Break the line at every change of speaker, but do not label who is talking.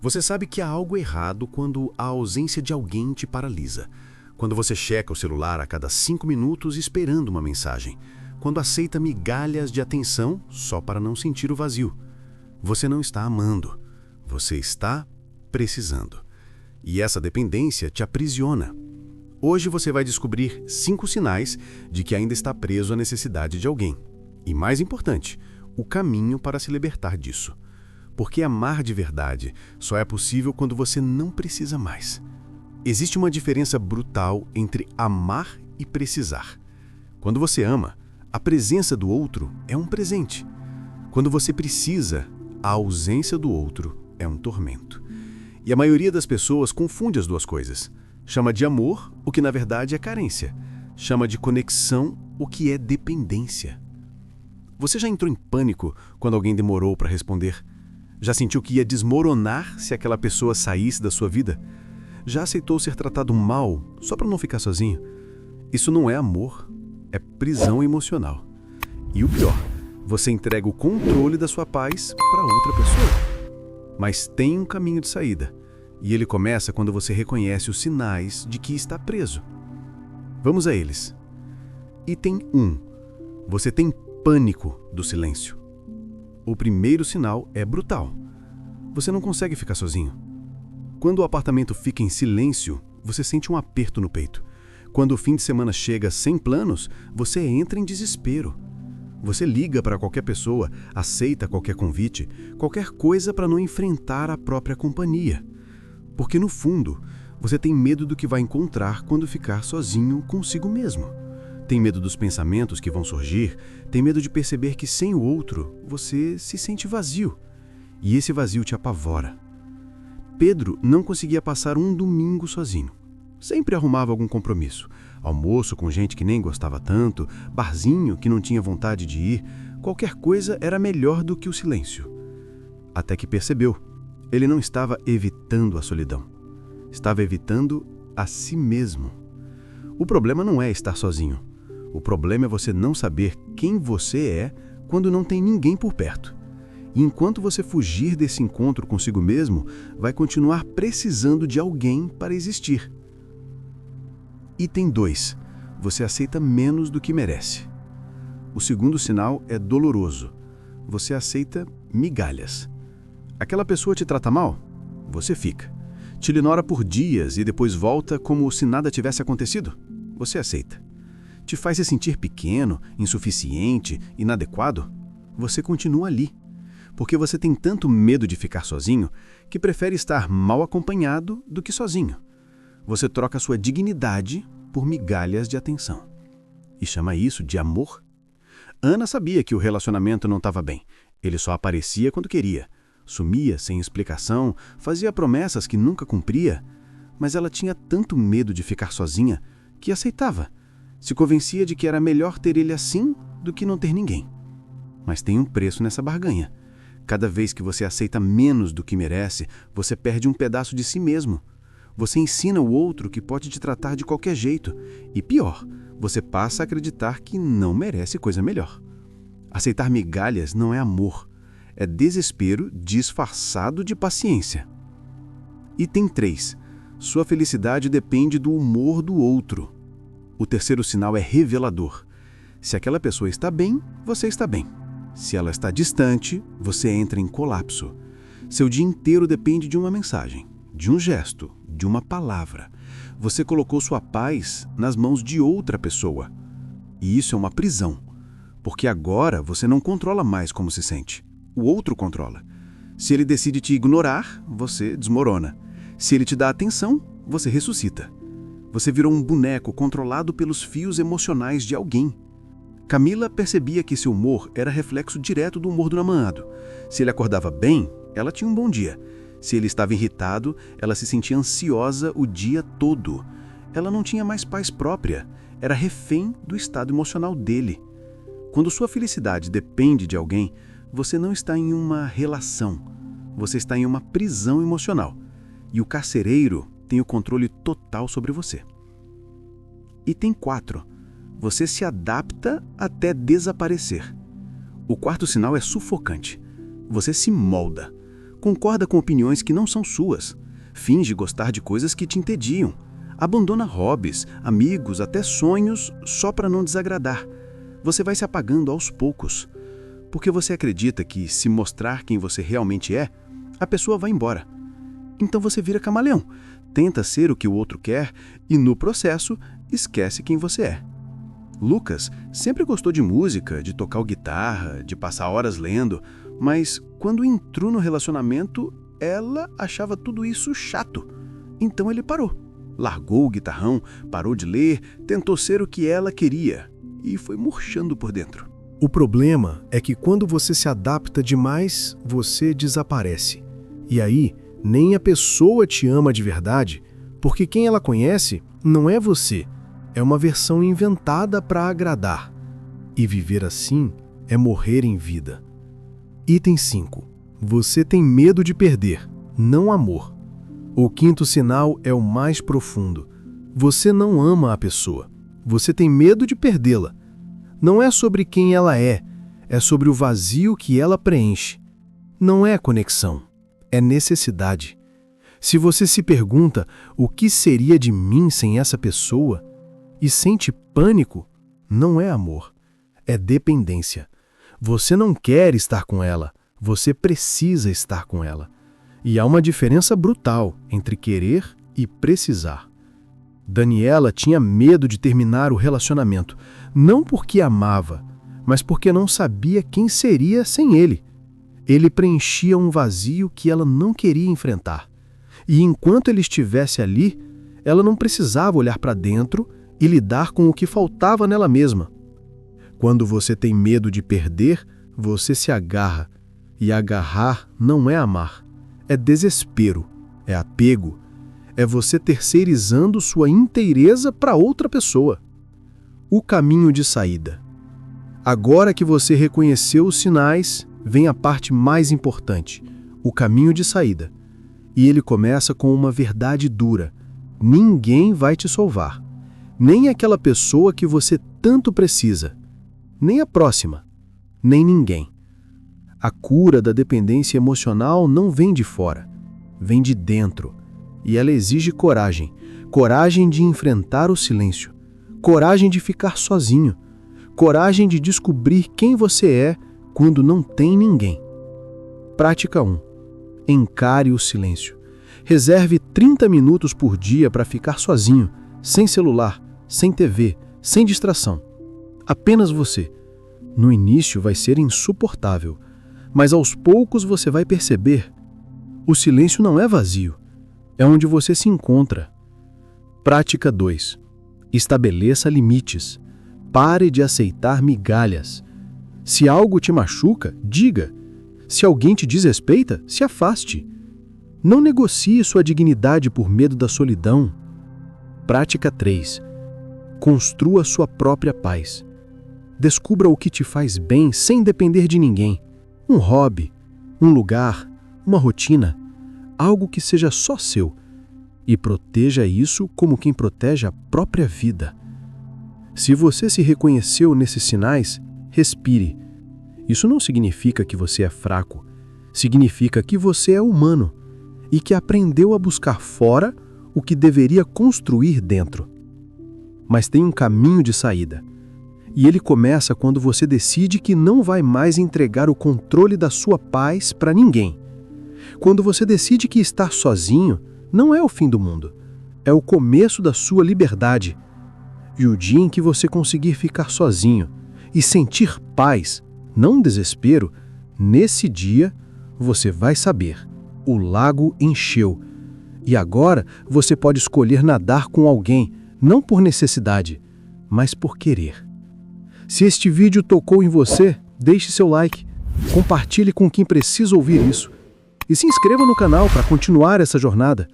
Você sabe que há algo errado quando a ausência de alguém te paralisa. Quando você checa o celular a cada 5 minutos esperando uma mensagem. Quando aceita migalhas de atenção só para não sentir o vazio. Você não está amando. Você está precisando. E essa dependência te aprisiona. Hoje você vai descobrir 5 sinais de que ainda está preso à necessidade de alguém. E mais importante, o caminho para se libertar disso. Porque amar de verdade só é possível quando você não precisa mais. Existe uma diferença brutal entre amar e precisar. Quando você ama, a presença do outro é um presente. Quando você precisa, a ausência do outro é um tormento. E a maioria das pessoas confunde as duas coisas. Chama de amor o que na verdade é carência. Chama de conexão o que é dependência. Você já entrou em pânico quando alguém demorou para responder? Já sentiu que ia desmoronar se aquela pessoa saísse da sua vida? Já aceitou ser tratado mal só para não ficar sozinho? Isso não é amor, é prisão emocional. E o pior, você entrega o controle da sua paz para outra pessoa. Mas tem um caminho de saída, e ele começa quando você reconhece os sinais de que está preso. Vamos a eles. Item 1. Você tem pânico do silêncio. O primeiro sinal é brutal. Você não consegue ficar sozinho. Quando o apartamento fica em silêncio, você sente um aperto no peito. Quando o fim de semana chega sem planos, você entra em desespero. Você liga para qualquer pessoa, aceita qualquer convite, qualquer coisa para não enfrentar a própria companhia. Porque no fundo, você tem medo do que vai encontrar quando ficar sozinho consigo mesmo. Tem medo dos pensamentos que vão surgir, tem medo de perceber que sem o outro, você se sente vazio. E esse vazio te apavora. Pedro não conseguia passar um domingo sozinho. Sempre arrumava algum compromisso. Almoço com gente que nem gostava tanto, barzinho que não tinha vontade de ir, qualquer coisa era melhor do que o silêncio. Até que percebeu, ele não estava evitando a solidão. Estava evitando a si mesmo. O problema não é estar sozinho. O problema é você não saber quem você é quando não tem ninguém por perto. E enquanto você fugir desse encontro consigo mesmo, vai continuar precisando de alguém para existir. Item 2. Você aceita menos do que merece. O segundo sinal é doloroso. Você aceita migalhas. Aquela pessoa te trata mal? Você fica. Te ignora por dias e depois volta como se nada tivesse acontecido? Você aceita. Te faz se sentir pequeno, insuficiente, inadequado? Você continua ali. Porque você tem tanto medo de ficar sozinho que prefere estar mal acompanhado do que sozinho. Você troca sua dignidade por migalhas de atenção. E chama isso de amor? Ana sabia que o relacionamento não estava bem. Ele só aparecia quando queria. Sumia sem explicação, fazia promessas que nunca cumpria. Mas ela tinha tanto medo de ficar sozinha que aceitava. Se convencia de que era melhor ter ele assim do que não ter ninguém. Mas tem um preço nessa barganha. Cada vez que você aceita menos do que merece, você perde um pedaço de si mesmo. Você ensina o outro que pode te tratar de qualquer jeito. E pior, você passa a acreditar que não merece coisa melhor. Aceitar migalhas não é amor. É desespero disfarçado de paciência. Item 3. Sua felicidade depende do humor do outro. O terceiro sinal é revelador. Se aquela pessoa está bem, você está bem. Se ela está distante, você entra em colapso. Seu dia inteiro depende de uma mensagem, de um gesto, de uma palavra. Você colocou sua paz nas mãos de outra pessoa. E isso é uma prisão, porque agora você não controla mais como se sente. O outro controla. Se ele decide te ignorar, você desmorona. Se ele te dá atenção, você ressuscita. Você virou um boneco controlado pelos fios emocionais de alguém. Camila percebia que seu humor era reflexo direto do humor do namorado. Se ele acordava bem, ela tinha um bom dia. Se ele estava irritado, ela se sentia ansiosa o dia todo. Ela não tinha mais paz própria, era refém do estado emocional dele. Quando sua felicidade depende de alguém, você não está em uma relação, você está em uma prisão emocional. E o carcereiro tem o controle total sobre você. Item 4. Você se adapta até desaparecer. O quarto sinal é sufocante. Você se molda. Concorda com opiniões que não são suas. Finge gostar de coisas que te entediam. Abandona hobbies, amigos, até sonhos, só para não desagradar. Você vai se apagando aos poucos. Porque você acredita que, se mostrar quem você realmente é, a pessoa vai embora. Então você vira camaleão, tenta ser o que o outro quer e, no processo, esquece quem você é. Lucas sempre gostou de música, de tocar guitarra, de passar horas lendo, mas quando entrou no relacionamento, ela achava tudo isso chato. Então ele parou. Largou o guitarrão, parou de ler, tentou ser o que ela queria e foi murchando por dentro.
O problema é que quando você se adapta demais, você desaparece. E aí, nem a pessoa te ama de verdade, porque quem ela conhece não é você, é uma versão inventada para agradar. E viver assim é morrer em vida. Item 5. Você tem medo de perder, não amor. O quinto sinal é o mais profundo. Você não ama a pessoa. Você tem medo de perdê-la. Não é sobre quem ela é sobre o vazio que ela preenche. Não é conexão, é necessidade. Se você se pergunta o que seria de mim sem essa pessoa e sente pânico, não é amor, é dependência. Você não quer estar com ela, você precisa estar com ela. E há uma diferença brutal entre querer e precisar. Daniela tinha medo de terminar o relacionamento, não porque amava, mas porque não sabia quem seria sem ele. Ele preenchia um vazio que ela não queria enfrentar. E enquanto ele estivesse ali, ela não precisava olhar para dentro e lidar com o que faltava nela mesma. Quando você tem medo de perder, você se agarra. E agarrar não é amar. É desespero, é apego, é você terceirizando sua inteireza para outra pessoa. O caminho de saída. Agora que você reconheceu os sinais, vem a parte mais importante, o caminho de saída. E ele começa com uma verdade dura. Ninguém vai te salvar. Nem aquela pessoa que você tanto precisa. Nem a próxima. Nem ninguém. A cura da dependência emocional não vem de fora, vem de dentro. E ela exige coragem. Coragem de enfrentar o silêncio. Coragem de ficar sozinho. Coragem de descobrir quem você é quando não tem ninguém. Prática 1. Encare o silêncio. Reserve 30 minutos por dia para ficar sozinho, sem celular, sem TV, sem distração. Apenas você. No início vai ser insuportável. Mas aos poucos você vai perceber. O silêncio não é vazio, é onde você se encontra. Prática 2. Estabeleça limites. Pare de aceitar migalhas. Se algo te machuca, diga. Se alguém te desrespeita, se afaste. Não negocie sua dignidade por medo da solidão. Prática 3. Construa sua própria paz. Descubra o que te faz bem sem depender de ninguém. Um hobby, um lugar, uma rotina, algo que seja só seu, e proteja isso como quem protege a própria vida. Se você se reconheceu nesses sinais, respire. Isso não significa que você é fraco, significa que você é humano e que aprendeu a buscar fora o que deveria construir dentro. Mas tem um caminho de saída. E ele começa quando você decide que não vai mais entregar o controle da sua paz para ninguém. Quando você decide que estar sozinho não é o fim do mundo, é o começo da sua liberdade. E o dia em que você conseguir ficar sozinho e sentir paz, não desespero, nesse dia você vai saber, o lago encheu. E agora você pode escolher nadar com alguém, não por necessidade, mas por querer. Se este vídeo tocou em você, deixe seu like, compartilhe com quem precisa ouvir isso e se inscreva no canal para continuar essa jornada.